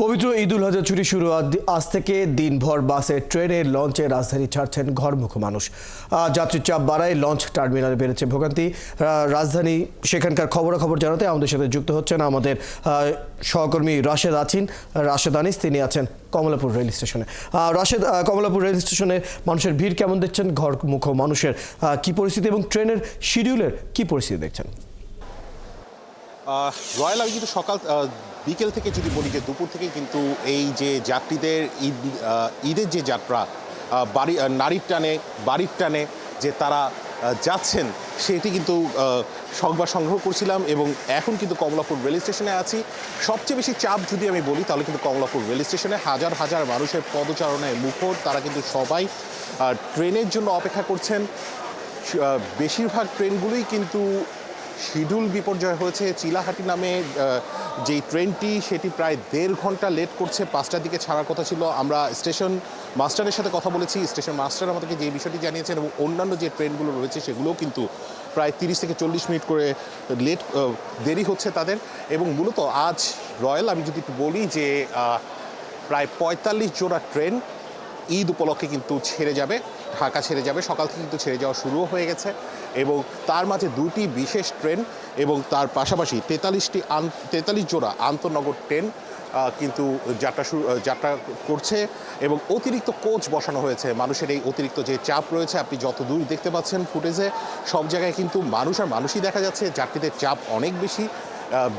পবিত্র ঈদুল আজহা ছুটি শুরু আজ থেকে দিনভর বাসে ট্রেনে লঞ্চে রাজধানী ছাড়ছেন ঘরমুখো মানুষ। যাত্রীর চাপ বাড়ায় লঞ্চ টার্মিনালে বেড়েছে ভোগান্তি। রাজধানী সেখানকার খবরাখবর জানাতে আমাদের সাথে যুক্ত হচ্ছেন আমাদের সহকর্মী রাশেদ আনিস। তিনি আছেন কমলাপুর রেল স্টেশনে। রাশেদ, কমলাপুর রেল স্টেশনে মানুষের ভিড় কেমন দেখছেন? ঘরমুখো মানুষের কি পরিস্থিতি এবং ট্রেনের শিডিউলের কি পরিস্থিতি দেখছেন? রয়্যাল, আমি কিন্তু বিকেল থেকে যদি বলি যে দুপুর থেকে কিন্তু এই যে যাত্রীদের ঈদের যে যাত্রা বাড়ির টানে যে তারা যাচ্ছেন সেটি কিন্তু সংবাদ সংগ্রহ করছিলাম এবং এখন কিন্তু কমলাপুর রেল স্টেশনে আছি। সবচেয়ে বেশি চাপ যদি আমি বলি তাহলে কিন্তু কমলাপুর রেল স্টেশনে হাজার হাজার মানুষের পদচারণায় মুখর। তারা কিন্তু সবাই ট্রেনের জন্য অপেক্ষা করছেন। বেশিরভাগ ট্রেনগুলোই কিন্তু শিডিউল বিপর্যয় হয়েছে। চিলাহাটি নামে যেই ট্রেনটি সেটি প্রায় 1.5 ঘন্টা লেট করছে। 5টার দিকে ছাড়ার কথা ছিল। আমরা স্টেশন মাস্টারের সাথে কথা বলেছি। স্টেশন মাস্টার আমাদেরকে যে বিষয়টি জানিয়েছেন এবং অন্যান্য যে ট্রেনগুলো রয়েছে সেগুলোও কিন্তু প্রায় 30 থেকে 40 মিনিট করে দেরি হচ্ছে তাদের। এবং মূলত আজ রয়্যাল, আমি যদি একটু বলি যে প্রায় 45 জোড়া ট্রেন ঈদ উপলক্ষে কিন্তু ঢাকা ছেড়ে যাবে। সকাল থেকে কিন্তু ছেড়ে যাওয়া শুরুও হয়ে গেছে এবং তার মাঝে 2টি বিশেষ ট্রেন এবং তার পাশাপাশি 43 জোড়া আন্তঃনগর ট্রেন কিন্তু যাত্রা করছে এবং অতিরিক্ত কোচ বসানো হয়েছে। মানুষের এই অতিরিক্ত যে চাপ রয়েছে, আপনি যত দূর দেখতে পাচ্ছেন ফুটেজে, সব জায়গায় কিন্তু মানুষই দেখা যাচ্ছে। যাত্রীদের চাপ অনেক বেশি।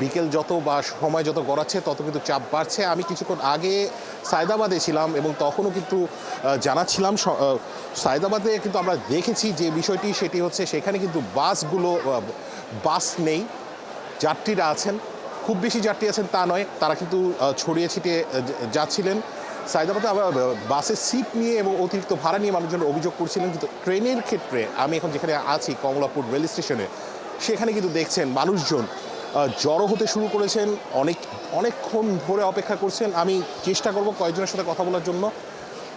বিকেল যত বা সময় যত গড়াচ্ছে তত কিন্তু চাপ বাড়ছে। আমি কিছুক্ষণ আগে সায়দাবাদে ছিলাম এবং তখনও কিন্তু জানাচ্ছিলাম সায়দাবাদে কিন্তু আমরা দেখেছি যে বিষয়টি, সেটি হচ্ছে সেখানে কিন্তু বাস নেই। যাত্রীরা আছেন, খুব বেশি যাত্রী আছেন তা নয়, তারা কিন্তু ছড়িয়ে ছিটিয়ে যাচ্ছিলেন। সায়দাবাদে আবার বাসের সিট নিয়ে এবং অতিরিক্ত ভাড়া নিয়ে মানুষজন অভিযোগ করছিলেন। কিন্তু ট্রেনের ক্ষেত্রে আমি এখন যেখানে আছি কমলাপুর রেল স্টেশনে, সেখানে কিন্তু দেখছেন মানুষজন জড়ো হতে শুরু করেছেন। অনেকক্ষণ ধরে অপেক্ষা করছেন। আমি চেষ্টা করব কয়েকজনের সাথে কথা বলার জন্য।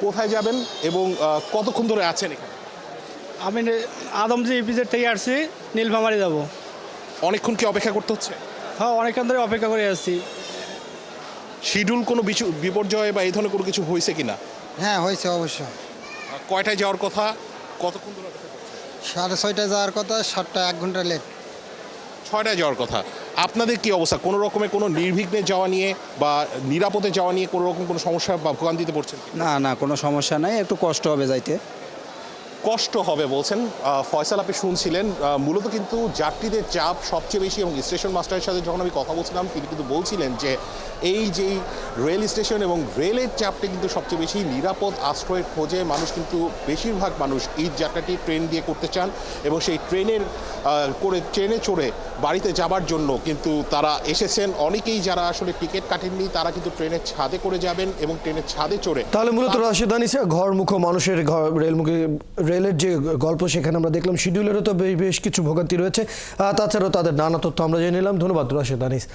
কোথায় যাবেন এবং কতক্ষণ ধরে আছেন এখানে? আমি আদমজি ইপিজেড থেকে আসছি, নীলফামারী যাব। অনেকক্ষণ কি অপেক্ষা করতে হচ্ছে? হ্যাঁ, অনেকক্ষণ ধরে অপেক্ষা করে আসছি। শিডিউল কোনো বিপর্যয় বা এই ধরনের কোনো কিছু হয়েছে কিনা? হ্যাঁ, হয়েছে অবশ্য। কয়টায় যাওয়ার কথা? কতক্ষণ ধরে অপেক্ষা করছেন? 6:30 যাওয়ার কথা, 7টা 1 ঘন্টা লেট। 6টায় যাওয়ার কথা। আপনাদের কি অবস্থা? কোনো রকমের কোনো নির্বিঘ্নে যাওয়া নিয়ে বা নিরাপদে যাওয়া নিয়ে কোনো রকম কোনো সমস্যা বা ভোগান্তিতে পড়ছেন? না, কোনো সমস্যা নাই, একটু কষ্ট হবে যাইতে। কষ্ট হবে বলছেন ফয়সাল, আপনি শুনছিলেন। মূলত কিন্তু যাত্রীদের চাপ সবচেয়ে বেশি এবং স্টেশন মাস্টারের সাথে যখন আমি কথা বলছিলাম তিনি কিন্তু বলছিলেন যে এই যেই রেল স্টেশন এবং রেলের চাপটা কিন্তু সবচেয়ে বেশি। নিরাপদ আশ্রয়ের খোঁজে মানুষ কিন্তু বেশিরভাগ মানুষ ঈদ যাত্রাটি ট্রেন দিয়ে করতে চান এবং সেই ট্রেনে চড়ে বাড়িতে যাবার জন্য কিন্তু তারা এসেছেন। অনেকেই যারা আসলে টিকিট কাটেননি তারা কিন্তু ট্রেনের ছাদে করে যাবেন এবং ট্রেনের ছাদে চড়ে। তাহলে মূলত রাশেদ আনিস, ঘরমুখো মানুষের রেলের যে গল্প সেখানে আমরা দেখলাম শিডিউলেরও তো বেশ কিছু ভোগান্তি রয়েছে। তাছাড়াও তাদের নানা তথ্য আমরা জেনে নিলাম। ধন্যবাদ রাশেদ আনিস।